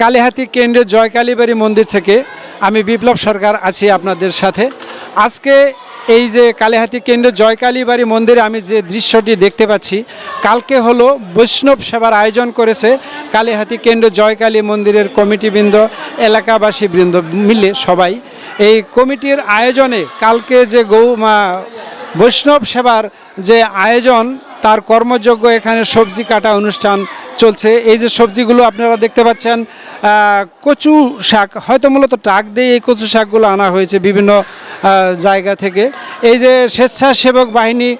কালিহাতী কেন্দ্রের জয়কালীবাড়ি মন্দির থেকে আমি বিপ্লব সরকার আছি আপনাদের সাথে। আজকে এই যে কালিহাতী কেন্দ্রের জয়কালীবাড়ি মন্দিরে আমি যে দৃশ্যটি দেখতে পাচ্ছি, কালকে হলো বৈষ্ণব সেবার আয়োজন করেছে কালিহাতী কেন্দ্র জয়কালী মন্দিরের কমিটিবৃন্দ, এলাকাবাসীবৃন্দ মিলে সবাই। এই কমিটির আয়োজনে কালকে যে বৈষ্ণব সেবার যে আয়োজন, তার কর্মযজ্ঞ, এখানে সবজি কাটা অনুষ্ঠান চলছে। এই যে সবজিগুলো আপনারা দেখতে পাচ্ছেন, কচু শাক, হয়তো মূলত ট্রাক দিয়ে এই কচু শাকগুলো আনা হয়েছে বিভিন্ন জায়গা থেকে। এই যে স্বেচ্ছাসেবক বাহিনী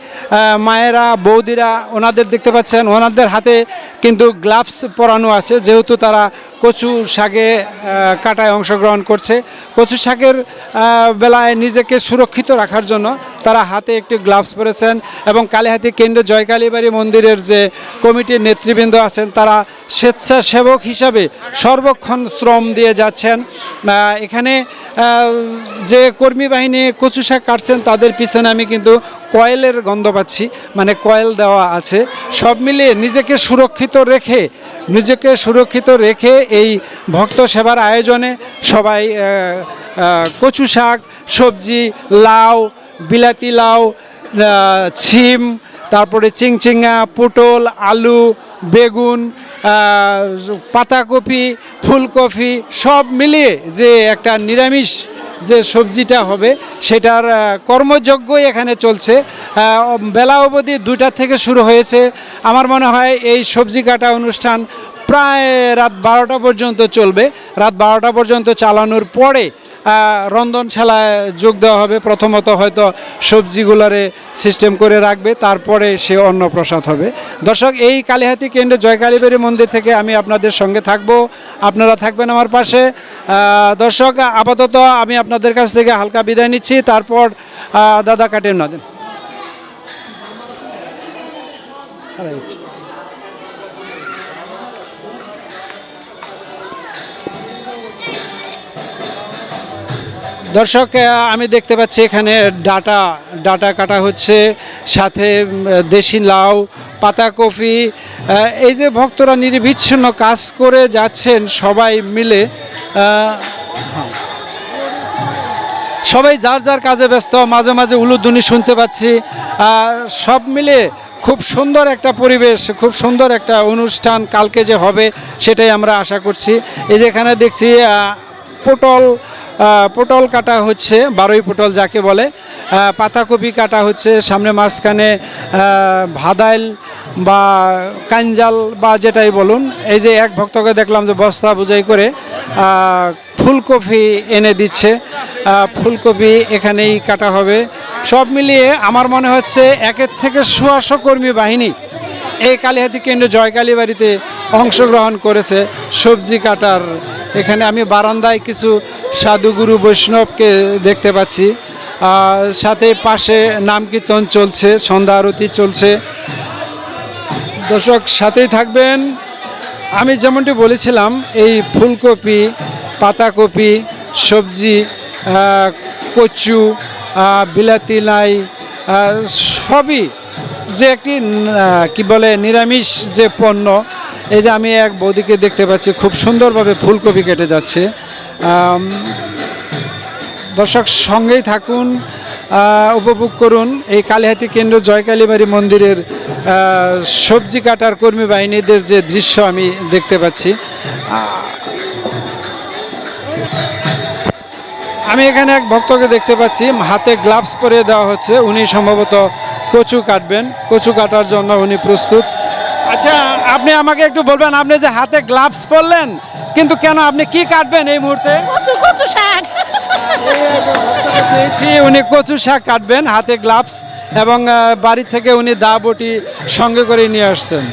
মায়েরা, বৌদিরা, ওনাদের দেখতে পাচ্ছেন, ওনাদের হাতে কিন্তু গ্লাভস পরানো আছে, যেহেতু তারা কচু শাকে কাটায় অংশগ্রহণ করছে। কচু শাকের বেলায় নিজেকে সুরক্ষিত রাখার জন্য তারা হাতে একটি গ্লাভস পরেছেন। এবং কালিহাতী কেন্দ্র জয়কালীবাড়ি মন্দিরের যে কমিটির নেতৃবৃন্দ আছেন, তারা স্বেচ্ছাসেবক হিসাবে সর্বক্ষণ শ্রম দিয়ে যাচ্ছেন। এখানে যে কর্মী বাহিনী কচু শাক কাটছেন, তাদের পিছনে আমি কিন্তু কয়েলের গন্ধ পাচ্ছি, মানে কয়েল দেওয়া আছে। সব মিলিয়ে নিজেকে সুরক্ষিত রেখে এই ভক্ত সেবার আয়োজনে সবাই কচু শাক, সবজি, লাউ, বিলাতি লাউ, ছিম, তারপরে চিংচিঙা, পটল, আলু, বেগুন, পাতাকপি, ফুলকপি সব মিলিয়ে যে একটা নিরামিষ যে সবজিটা হবে, সেটার কর্মযজ্ঞই এখানে চলছে। বেলা অবধি 2টা থেকে শুরু হয়েছে। আমার মনে হয় এই সবজি কাটা অনুষ্ঠান প্রায় রাত 12টা পর্যন্ত চলবে। রাত 12টা পর্যন্ত চালানোর পরে রন্ধনশালায় যোগ দেওয়া হবে। প্রথমত হয়তো সবজিগুলারে সিস্টেম করে রাখবে, তারপরে সে অন্নপ্রসাদ হবে। দর্শক, এই কালিহাতী কেন্দ্র জয়কালীবাড়ি মন্দির থেকে আমি আপনাদের সঙ্গে থাকবো, আপনারা থাকবেন আমার পাশে। দর্শক, আপাতত আমি আপনাদের কাছ থেকে হালকা বিদায় নিচ্ছি, তারপর দাদা কাটেন না দেন। দর্শক, আমি দেখতে পাচ্ছি এখানে ডাটা কাটা হচ্ছে, সাথে দেশি লাউ, পাতাকপি। এই যে ভক্তরা নিরবিচ্ছিন্ন কাজ করে যাচ্ছেন সবাই মিলে, সবাই যার যার কাজে ব্যস্ত। মাঝে মাঝে উলুধ্বনি শুনতে পাচ্ছি। সব মিলে খুব সুন্দর একটা পরিবেশ, খুব সুন্দর একটা অনুষ্ঠান কালকে যে হবে সেটাই আমরা আশা করছি। এই যে এখানে দেখছি পটল কাটা হচ্ছে, বারোই পটল যাকে বলে, পাতাকপি কাটা হচ্ছে, সামনে মাঝখানে ভাদাইল বা কাঞ্জাল বা যেটাই বলুন। এই যে এক ভক্তকে দেখলাম যে বস্তা বোঝাই করে ফুলকপি এনে দিচ্ছে, ফুলকপি এখানেই কাটা হবে। সব মিলিয়ে আমার মনে হচ্ছে 1 থেকে 100 কর্মী বাহিনী এই কালিহাতী কেন্দ্র জয়কালীবাড়িতে অংশগ্রহণ করেছে সবজি কাটার। এখানে আমি বারান্দায় কিছু সাধুগুরু বৈষ্ণবকে দেখতে পাচ্ছি, সাথে পাশে নাম কীর্তন চলছে, সন্ধ্যা আরতি চলছে। দর্শক, সাথেই থাকবেন। আমি যেমনটি বলেছিলাম, এই ফুলকপি, পাতাকপি, সবজি, কচু, বিলাতি লাই, সবই যে একটি কি বলে নিরামিষ যে পণ্য। এই যে আমি এক বৌদিকে দেখতে পাচ্ছি, খুব সুন্দরভাবে ফুলকপি কেটে যাচ্ছে। দর্শক, সঙ্গেই থাকুন, উপভোগ করুন এই কালিহাতী কেন্দ্র জয়কালীবাড়ি মন্দিরের সবজি কাটার কর্মী বাহিনীদের যে দৃশ্য আমি দেখতে পাচ্ছি। আমি এখানে এক ভক্তকে দেখতে পাচ্ছি, হাতে গ্লাভস পরিয়ে দেওয়া হচ্ছে। উনি সম্ভবত কচু কাটবেন, কচু কাটার জন্য উনি প্রস্তুত। আচ্ছা, আপনি আমাকে একটু বলবেন, আপনি যে হাতে গ্লাভস পরলেন, কিন্তু কেন, আপনি কি কাটবেন এই মুহূর্তে? কচু শাক। উনি কচু শাক কাটবেন, হাতে গ্লাভস, এবং বাড়ি থেকে উনি দা বটি সঙ্গে করে নিয়ে আসছেন।